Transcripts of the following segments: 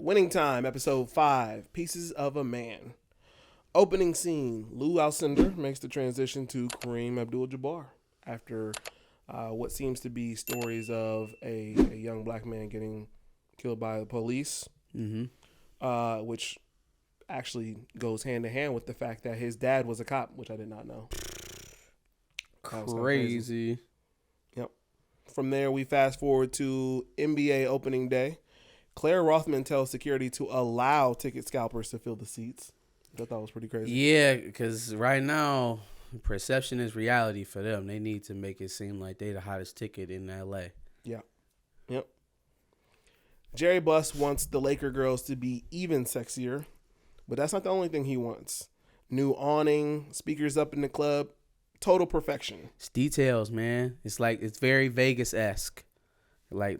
Winning Time, Episode 5, Pieces of a Man. Opening scene, Lou Alcindor makes the transition to Kareem Abdul-Jabbar after what seems to be stories of a young black man getting killed by the police, which actually goes hand in hand with the fact that his dad was a cop, which I did not know. Crazy. Yep. From there, we fast forward to NBA opening day. Claire Rothman tells security to allow ticket scalpers to fill the seats. I thought that was pretty crazy. Yeah, because right now, perception is reality for them. They need to make it seem like they the hottest ticket in L.A. Yeah. Yep. Jeanie Buss wants the Laker girls to be even sexier, but that's not the only thing he wants. New awning, speakers up in the club, total perfection. It's details, man. It's like it's very Vegas-esque. Like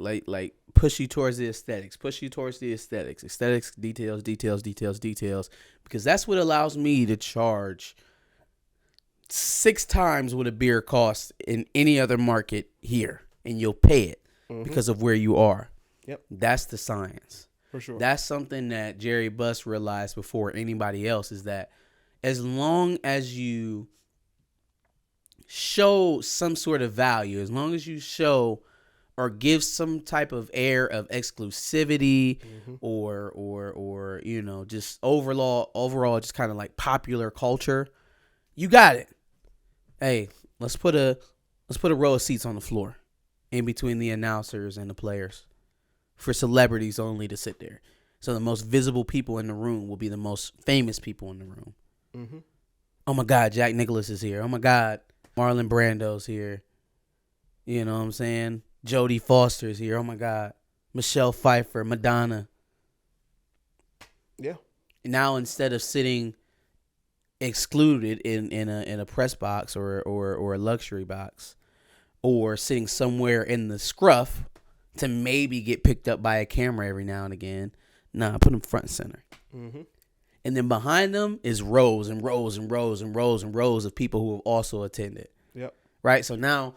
push you towards the aesthetics. Push you towards the aesthetics. Aesthetics, details. Because that's what allows me to charge 6 times what a beer costs in any other market here. And you'll pay it because of where you are. Yep. That's the science. For sure. That's something that Jeanie Buss realized before anybody else, is that as long as you show some sort of value, as long as you show or give some type of air of exclusivity or you know, just overall just kind of like popular culture, you got it. Hey, let's put a row of seats on the floor in between the announcers and the players for celebrities only to sit there. So the most visible people in the room will be the most famous people in the room. Oh my God, Jack Nicklaus is here. Oh my God, Marlon Brando's here. You know what I'm saying? Jodie Foster's here. Oh my God, Michelle Pfeiffer, Madonna. Yeah. Now instead of sitting excluded in a press box or a luxury box, or sitting somewhere in the scruff to maybe get picked up by a camera every now and again, nah, put them front and center. And then behind them is rows and rows and rows and rows and rows of people who have also attended. Yep. Right? So now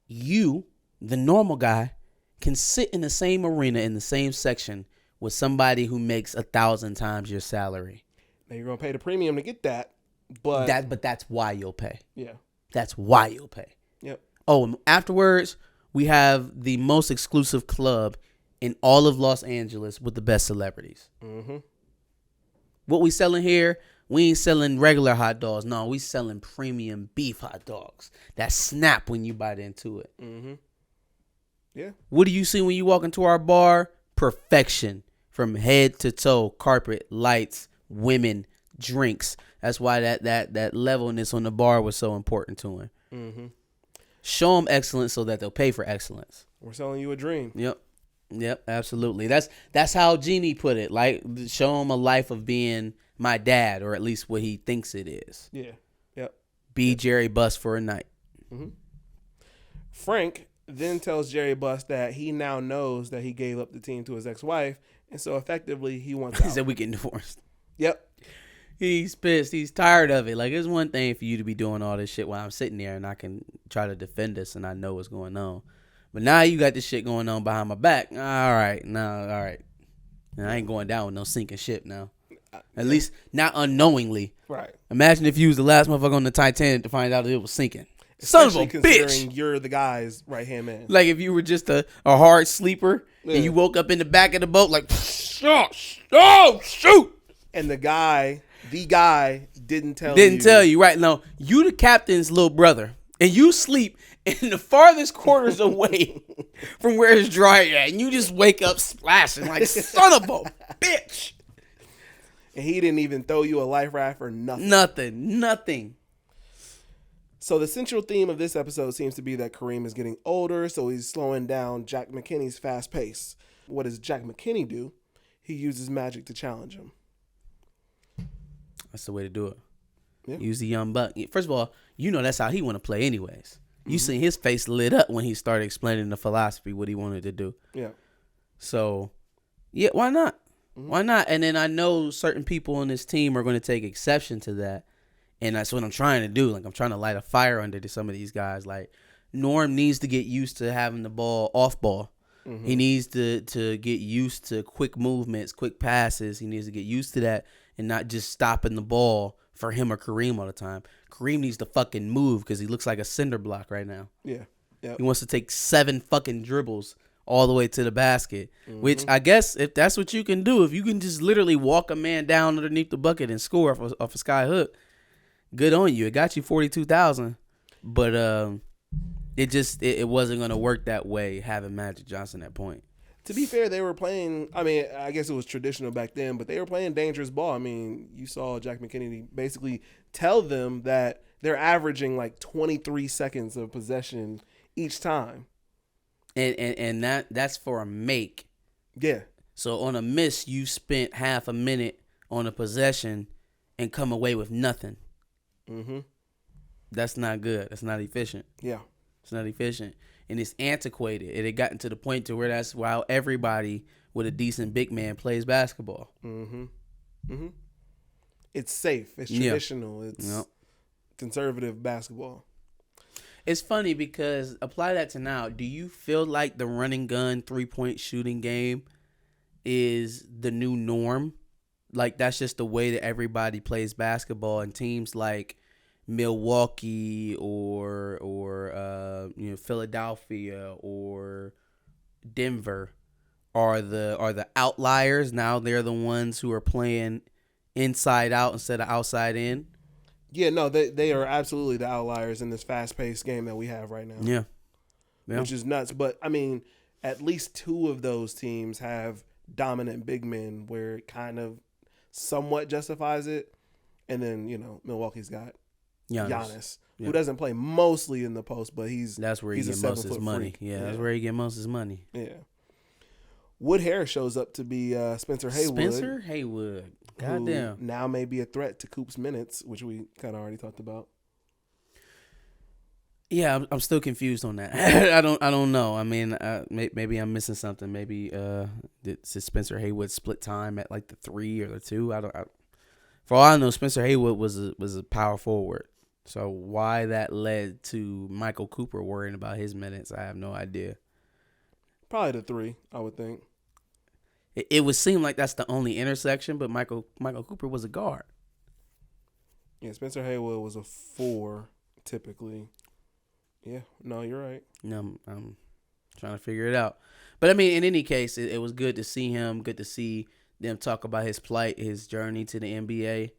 you, the normal guy, can sit in the same arena in the same section with somebody who makes 1,000 times your salary. Now you're gonna pay the premium to get that, but that's why you'll pay. Yeah. That's why you'll pay. Yep. Oh, and afterwards, we have the most exclusive club in all of Los Angeles with the best celebrities. What we selling here, we ain't selling regular hot dogs. No, we selling premium beef hot dogs that snap when you bite into it. Yeah. What do you see when you walk into our bar? Perfection from head to toe. Carpet, lights, women, drinks. That's why that levelness on the bar was so important to him. Show them excellence so that they'll pay for excellence. We're selling you a dream. Yep, absolutely. That's how Jeanie put it. Like, show him a life of being my dad, or at least what he thinks it is. Yeah. Yep. Be Jeanie Buss for a night. Frank then tells Jeanie Buss that he now knows that he gave up the team to his ex-wife, and so effectively he wants out. He said we getting divorced. Yep. He's pissed. He's tired of it. Like, it's one thing for you to be doing all this shit while I'm sitting there and I can try to defend us and I know what's going on. But now you got this shit going on behind my back. All right. Now I ain't going down with no sinking ship now. At least not unknowingly. Right. Imagine if you was the last motherfucker on the Titanic to find out that it was sinking. Son of a bitch. You're the guy's right-hand man. Like if you were just a hard sleeper and you woke up in the back of the boat like, oh, shoot. And the guy didn't tell you. Right. No, you the captain's little brother. And you sleep in the farthest quarters away from where it's dry at. And you just wake up splashing like, son of a bitch. And he didn't even throw you a life raft or nothing. Nothing. So the central theme of this episode seems to be that Kareem is getting older, so he's slowing down Jack McKinney's fast pace. What does Jack McKinney do? He uses magic to challenge him. That's the way to do it. Yeah. Use the young buck. First of all, you know that's how he want to play anyways. You seen his face lit up when he started explaining the philosophy, what he wanted to do. Yeah. So, yeah, why not? Why not? And then I know certain people on this team are going to take exception to that. And that's what I'm trying to do. Like, I'm trying to light a fire under to some of these guys. Like, Norm needs to get used to having the ball off ball. Mm-hmm. He needs to get used to quick movements, quick passes. He needs to get used to that and not just stopping the ball for him or Kareem all the time. Kareem needs to fucking move because he looks like a cinder block right now. Yeah. Yep. He wants to take 7 fucking dribbles all the way to the basket, which I guess if that's what you can do, if you can just literally walk a man down underneath the bucket and score off a sky hook, good on you. It got you 42,000, but it wasn't gonna work that way having Magic Johnson at point. To be fair, they were playing. I mean, I guess it was traditional back then, but they were playing dangerous ball. I meyou saw Jack McKinney basically tell them that they're averaging like 23 seconds of possession each time. And that's for a make. Yeah. So on a miss, you spent half a minute on a possession and come away with nothing. Mm-hmm. That's not good. That's not efficient. Yeah. It's not efficient. And it's antiquated. It had gotten to the point to where that's how everybody with a decent big man plays basketball. Mm-hmm. Mm-hmm. It's safe. It's traditional. It's conservative basketball. It's funny because apply that to now. Do you feel like the run and gun 3-point shooting game is the new norm? Like that's just the way that everybody plays basketball, and teams like Milwaukee or Philadelphia or Denver are the outliers. Now they're the ones who are playing inside out instead of outside in. Yeah, no, they are absolutely the outliers in this fast-paced game that we have right now. Yeah. Which is nuts. But, at least 2 of those teams have dominant big men where it kind of somewhat justifies it. And then, Milwaukee's got Giannis who doesn't play mostly in the post, but that's where he gets most of his money. Yeah, that's where he gets most of his money. Yeah. Wood Harris shows up to be Spencer Haywood. Goddamn. Now may be a threat to Coop's minutes, which we kind of already talked about. Yeah, I'm still confused on that. I don't know. Maybe I'm missing something. Maybe did Spencer Haywood split time at like the 3 or the 2? For all I know, Spencer Haywood was a power forward. So why that led to Michael Cooper worrying about his minutes, I have no idea. Probably the 3, I would think. It would seem like that's the only intersection, but Michael Cooper was a guard. Yeah, Spencer Haywood was a 4 typically. Yeah, no, you're right. No, I'm trying to figure it out. But in any case, it was good to see him. Good to see them talk about his plight, his journey to the NBA,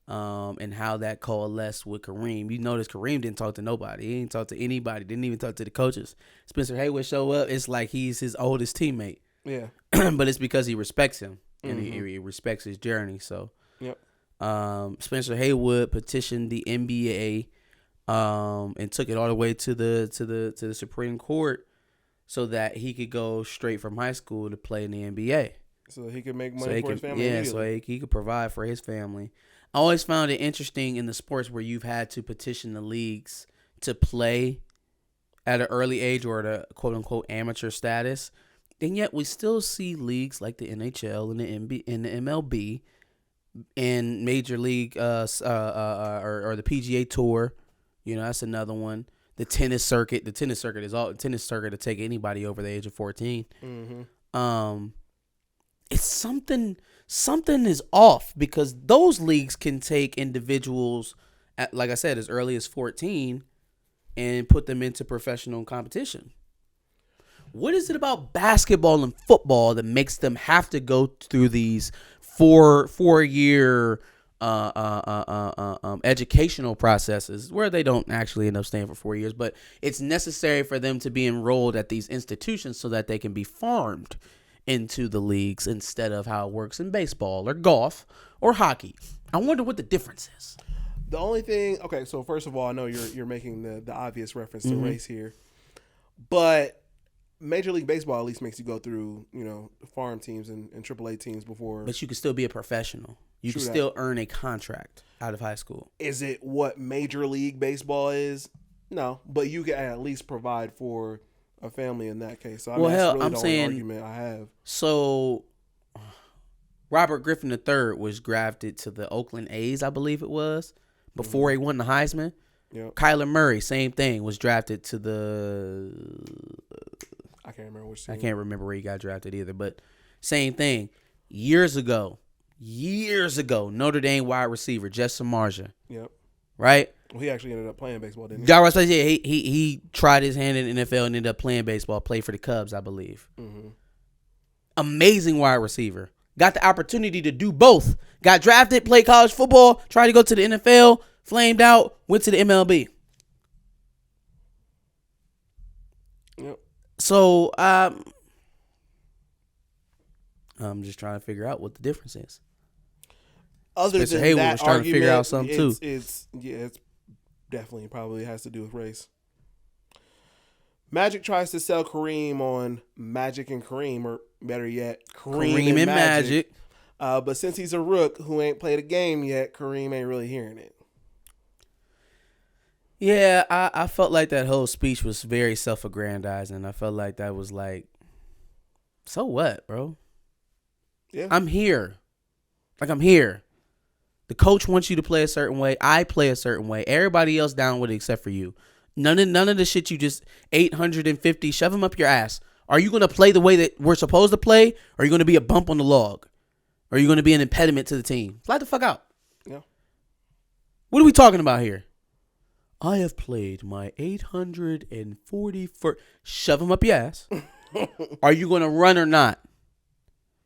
and how that coalesced with Kareem. You notice Kareem didn't talk to nobody. He didn't talk to anybody. Didn't even talk to the coaches. Spencer Haywood show up. It's like he's his oldest teammate. Yeah. But it's because he respects him and he respects his journey. So, yep. Spencer Haywood petitioned the NBA and took it all the way to the Supreme Court so that he could go straight from high school to play in the NBA. So he could make money for his family. Yeah, so he could provide for his family. I always found it interesting in the sports where you've had to petition the leagues to play at an early age or at a quote-unquote amateur status. And yet we still see leagues like the NHL and the MLB and Major League or the PGA Tour. That's another one. The tennis circuit. The tennis circuit to take anybody over the age of 14. Mm-hmm. It's something is off because those leagues can take individuals at, like I said, as early as 14 and put them into professional competition. What is it about basketball and football that makes them have to go through these four-year educational processes where they don't actually end up staying for 4 years, but it's necessary for them to be enrolled at these institutions so that they can be farmed into the leagues instead of how it works in baseball or golf or hockey? I wonder what the difference is. The only thing, okay, so first of all, I know you're making the obvious reference to race here, but Major League Baseball at least makes you go through, farm teams and AAA teams before. But you can still be a professional. You can still earn a contract out of high school. Is it what Major League Baseball is? No, but you can at least provide for a family in that case. So that's really the only argument I have. So Robert Griffin III was drafted to the Oakland A's, I believe it was, before he won the Heisman. Yep. Kyler Murray, same thing, was drafted to the can't remember which team. I can't remember where he got drafted either. But same thing. Years ago, Notre Dame wide receiver, Jess Samardzija. Yep. Right? Well, he actually ended up playing baseball, didn't he? Yeah, he tried his hand in the NFL and ended up playing baseball, played for the Cubs, I believe. Mm-hmm. Amazing wide receiver. Got the opportunity to do both. Got drafted, played college football, tried to go to the NFL, flamed out, went to the MLB. Yep. So, I'm just trying to figure out what the difference is. Other Spencer than Haywood that was trying to figure out something too. It's definitely probably has to do with race. Magic tries to sell Kareem on Magic and Kareem, or better yet, Kareem and Magic. But since he's a rook who ain't played a game yet, Kareem ain't really hearing it. Yeah, I felt like that whole speech was very self-aggrandizing. I felt like that was like, so what, bro? Yeah. I'm here. Like, I'm here. The coach wants you to play a certain way. I play a certain way. Everybody else down with it except for you. None of the shit you just 850, shove them up your ass. Are you going to play the way that we're supposed to play? Or are you going to be a bump on the log? Or are you going to be an impediment to the team? Fly the fuck out. Yeah. What are we talking about here? I have played my 841st. Shove them up your ass. Are you going to run or not?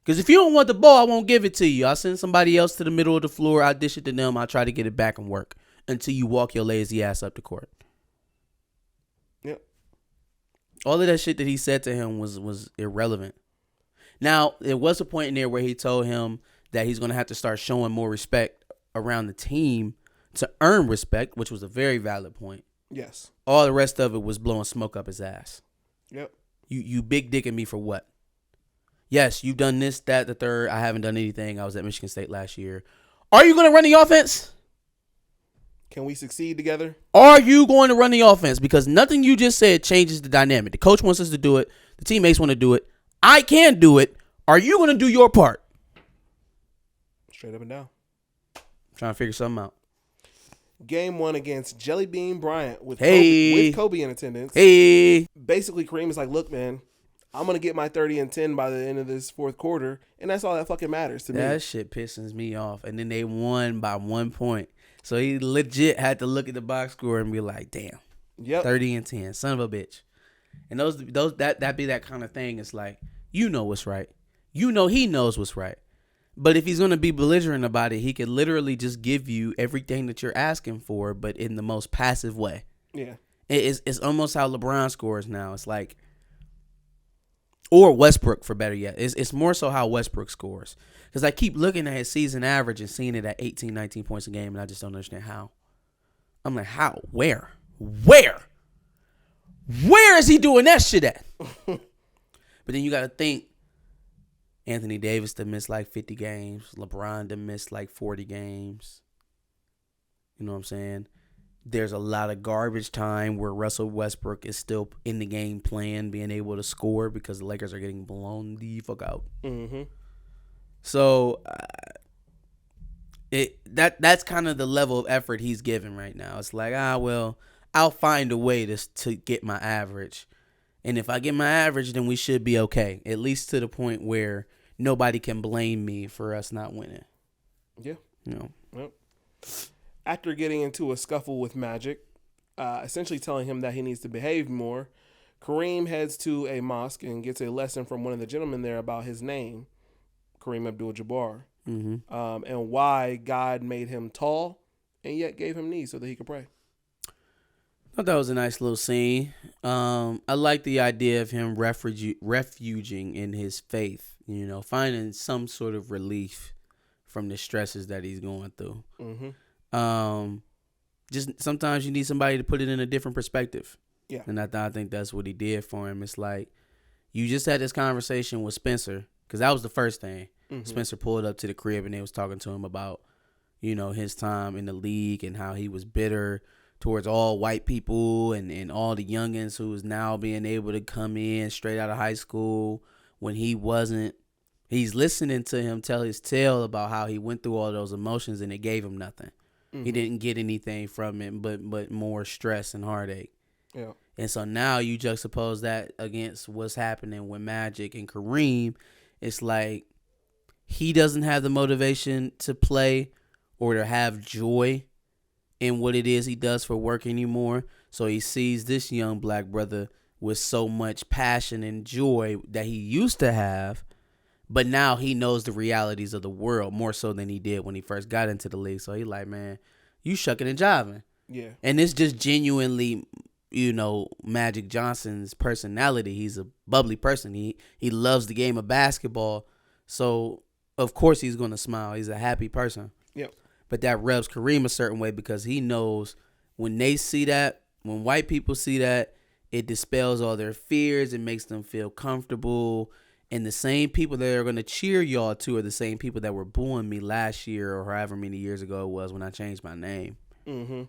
Because if you don't want the ball, I won't give it to you. I'll send somebody else to the middle of the floor. I'll dish it to them. I'll try to get it back and work until you walk your lazy ass up the court. Yep. All of that shit that he said to him was irrelevant. Now, there was a point in there where he told him that he's going to have to start showing more respect around the team to earn respect, which was a very valid point. Yes. All the rest of it was blowing smoke up his ass. Yep. You big dicking me for what? Yes, you've done this, that, the third. I haven't done anything. I was at Michigan State last year. Are you going to run the offense? Can we succeed together? Are you going to run the offense? Because nothing you just said changes the dynamic. The coach wants us to do it. The teammates want to do it. I can do it. Are you going to do your part? Straight up and down. I'm trying to figure something out. Game 1 against Jelly Bean Bryant with Kobe in attendance. Hey. Basically, Kareem is like, look, man, I'm going to get my 30 and 10 by the end of this fourth quarter, and that's all that fucking matters to me. That shit pisses me off. And then they won by 1 point. So he legit had to look at the box score and be like, damn. Yep. 30 and 10. Son of a bitch. And that be that kind of thing. It's like, you know what's right. You know he knows what's right. But if he's going to be belligerent about it, he could literally just give you everything that you're asking for, but in the most passive way. Yeah. It's almost how LeBron scores now. It's like, or Westbrook for better yet. It's more so how Westbrook scores. Because I keep looking at his season average and seeing it at 18, 19 points a game, and I just don't understand how. I'm like, how? Where is he doing that shit at? But then you got to think, Anthony Davis to miss like 50 games. LeBron to miss like 40 games. You know what I'm saying? There's a lot of garbage time where Russell Westbrook is still in the game playing, being able to score because the Lakers are getting blown the fuck out. Mm-hmm. So that's kind of the level of effort he's giving right now. It's like, well, I'll find a way to get my average. And if I get my average, then we should be okay. At least to the point where nobody can blame me for us not winning. Yeah. You know. Yep. After getting into a scuffle with Magic, essentially telling him that he needs to behave more, Kareem heads to a mosque and gets a lesson from one of the gentlemen there about his name, Kareem Abdul-Jabbar, and why God made him tall and yet gave him knees so that he could pray. I thought that was a nice little scene. I like the idea of him refuging in his faith, you know, finding some sort of relief from the stresses that he's going through. Mm-hmm. Just sometimes you need somebody to put it in a different perspective. Yeah. And I think that's what he did for him. It's like, you just had this conversation with Spencer, because that was the first thing. Mm-hmm. Spencer pulled up to the crib and they was talking to him about, you know, his time in the league and how he was bitter towards all white people and all the youngins who is now being able to come in straight out of high school when he wasn't. He's listening to him tell his tale about how he went through all those emotions and it gave him nothing. Mm-hmm. He didn't get anything from it but more stress and heartache. Yeah. And so now you juxtapose that against what's happening with Magic and Kareem. It's like he doesn't have the motivation to play or to have joy in what it is he does for work anymore. So he sees this young black brother with so much passion and joy that he used to have, but now he knows the realities of the world more so than he did when he first got into the league. So he like, man, you shucking and jiving. Yeah. And it's just genuinely, Magic Johnson's personality. He's a bubbly person. He loves the game of basketball. So, of course, he's going to smile. He's a happy person. Yep. But that rubs Kareem a certain way because he knows when they see that, when white people see that, it dispels all their fears. It makes them feel comfortable. And the same people that are going to cheer y'all to are the same people that were booing me last year or however many years ago it was when I changed my name. Mm-hmm.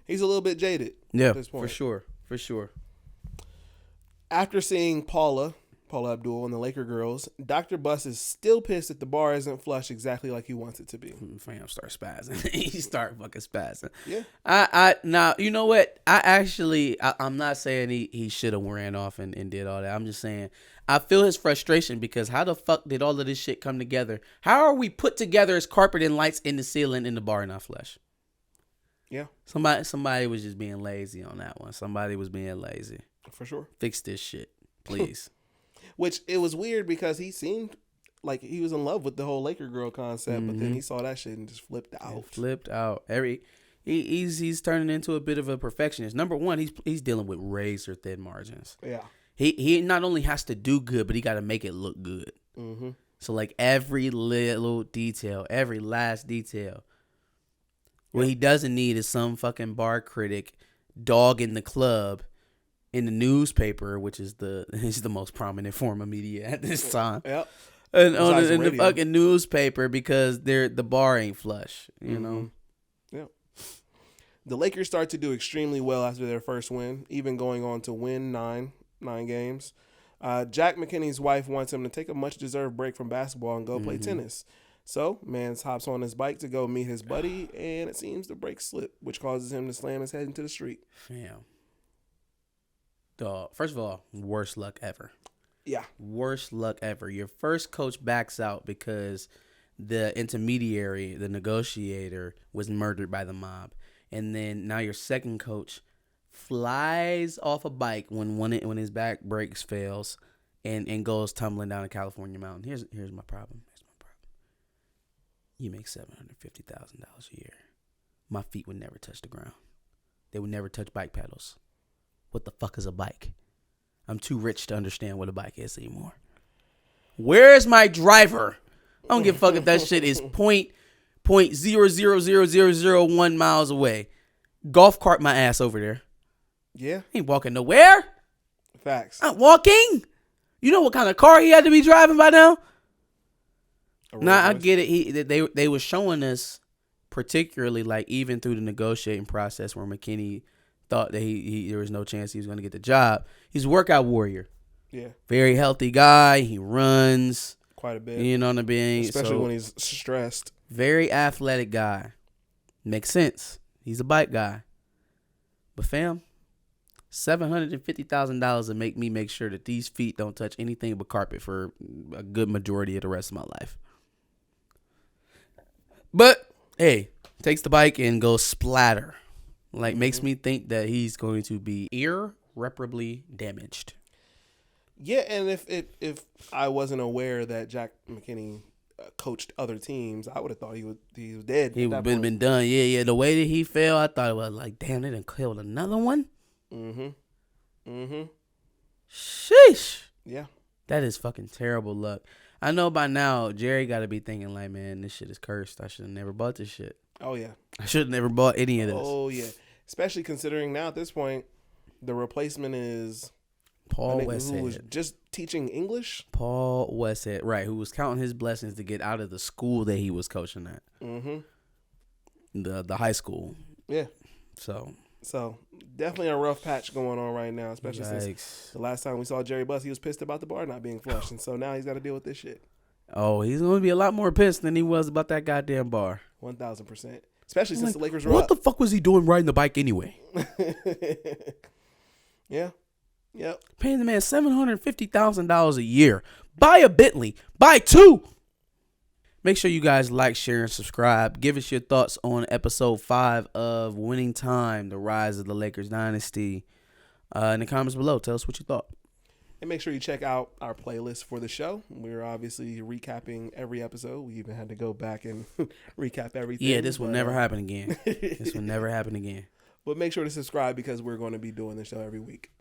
He's a little bit jaded. Yeah, at this point. for sure. After seeing Paula Abdul and the Laker girls, Dr. Buss is still pissed that the bar isn't flush exactly like he wants it to be. Fam start spazzing. He start fucking spazzing. Yeah. Now, you know what? I'm not saying he should have ran off and did all that. I'm just saying I feel his frustration because how the fuck did all of this shit come together? How are we put together as carpet and lights in the ceiling in the bar not flush? Yeah. Somebody was just being lazy on that one. Somebody was being lazy. For sure. Fix this shit, please. Which it was weird because he seemed like he was in love with the whole Laker girl concept, but then he saw that shit and just flipped out. He's turning into a bit of a perfectionist. Number one, he's dealing with razor thin margins. Yeah. He not only has to do good, but he got to make it look good. Mm-hmm. So like every little detail, every last detail. What he doesn't need is some fucking bar critic dogging the club in the newspaper, which is the most prominent form of media at this time. Yep. And in the fucking newspaper because the bar ain't flush, you know. Yep. The Lakers start to do extremely well after their first win, even going on to win nine games. Jack McKinney's wife wants him to take a much-deserved break from basketball and go play tennis. So, Mans hops on his bike to go meet his buddy, and it seems the brake slipped, which causes him to slam his head into the street. Damn. Dog, first of all, worst luck ever. Yeah. Worst luck ever. Your first coach backs out because the intermediary, the negotiator, was murdered by the mob. And then now your second coach flies off a bike when his back brakes fails and goes tumbling down a California mountain. Here's my problem. You make $750,000 a year. My feet would never touch the ground. They would never touch bike pedals. What the fuck is a bike? I'm too rich to understand what a bike is anymore. Where's my driver? I don't give a fuck if that shit is point 0.00001 miles away. Golf cart my ass over there. Yeah. Ain't walking nowhere. Facts. I'm walking. You know what kind of car he had to be driving by now? Nah, I get it. They were showing us, particularly like even through the negotiating process where McKinney thought that there was no chance he was going to get the job. He's a workout warrior. Yeah. Very healthy guy. He runs quite a bit. You know what I mean? Especially when he's stressed. Very athletic guy. Makes sense. He's a bike guy. But fam, $750,000 to make sure that these feet don't touch anything but carpet for a good majority of the rest of my life. But hey, takes the bike and goes splatter. Like makes me think that he's going to be irreparably damaged. Yeah, and if I wasn't aware that Jack McKinney coached other teams, I would have thought he was dead. He would have been done. Yeah. The way that he fell, I thought it was like, damn, they done killed another one. Sheesh. Yeah. That is fucking terrible luck. I know by now Jerry got to be thinking like, man, this shit is cursed. I should have never bought this shit. Oh yeah. I should have never bought any of this. Oh yeah. Especially considering now at this point, the replacement is Paul Westhead, who was just teaching English. Paul Westhead, right? Who was counting his blessings to get out of the school that he was coaching at. The high school. Yeah. So definitely a rough patch going on right now, especially since the last time we saw Jerry Buss, he was pissed about the bar not being flushed, and so now he's got to deal with this shit. Oh, he's going to be a lot more pissed than he was about that goddamn bar. 1,000%. Especially since the Lakers were what up. the fuck was he doing riding the bike anyway? Yeah. Yep. Paying the man $750,000 a year. Buy a Bentley. Buy 2. Make sure you guys like, share, and subscribe. Give us your thoughts on episode 5 of Winning Time, the rise of the Lakers Dynasty. In the comments below, tell us what you thought. And make sure you check out our playlist for the show. We're obviously recapping every episode. We even had to go back and recap everything. Yeah, this will never happen again. This will never happen again. But make sure to subscribe because we're going to be doing the show every week.